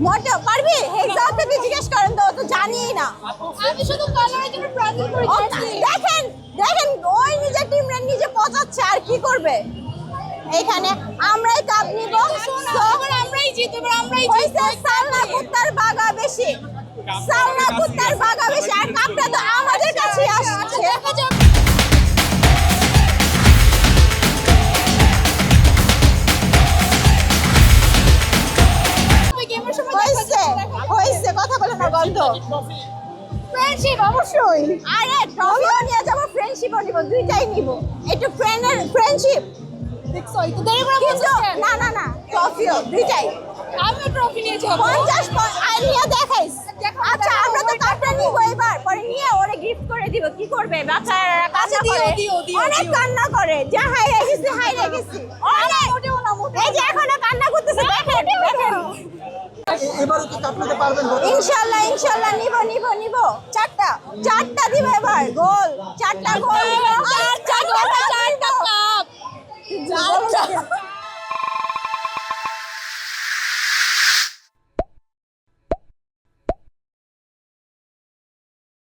মোটেও পারবি হেক্সাও থেকে জিজ্ঞেস করেন তো ও তো জানিই না। আমি শুধু কালারের জন্য প্রার্থনা করি। দেখেন দেখেন ওই নিজের টিম নিজে পচাচ্ছে আর কি করবে। এখানে আমরাই কাপ নিব, এবার আমরাই জিতবো, এবার আমরাই হইছে সালনা কুত্তার বাগা বেশি, সালনা কুত্তার বাগা বেশি, আর কাপটা তো আমাদের কাছেই আসছে। দেখা যাক। গেমের সময় হইছে হইছে কথা বলে না বন্ধ। ফ্রেন্ডশিপ অবশ্যই। আরে ট্রফিও নিয়ে যাবো, ফ্রেন্ডশিপও নিব, দুইটাই নিব। একটু ফ্রেন্ডশিপ দেখছো এই তো দেরি করে কিন্তু বলছেন। না না না ট্রফিও দুইটাই আমিও ট্রফি নিয়ে যাবো। 50 আর নিয়ে দেখাইস। আচ্ছা আমরা তো কাপটা নিব এবার, পরে নিয়ে ওরে গিফট করে দিব। কি করবে বাচ্চারা? কান্না দিও, করে, দিও, দিও, অনেক দিও। কান্না করে, যা হাইরে গেছি হাইরে গেছি অনেক। মোটেও না, মোটেও এই যে এখনো কান্না করতেছে, দেখেন দেখেন। এবারও কি কাপ নিতে পারবেন? ইনশাআল্লাহ ইনশাআল্লাহ নিব চারটা দিব এবার। গোল চারটা গোল, চারটা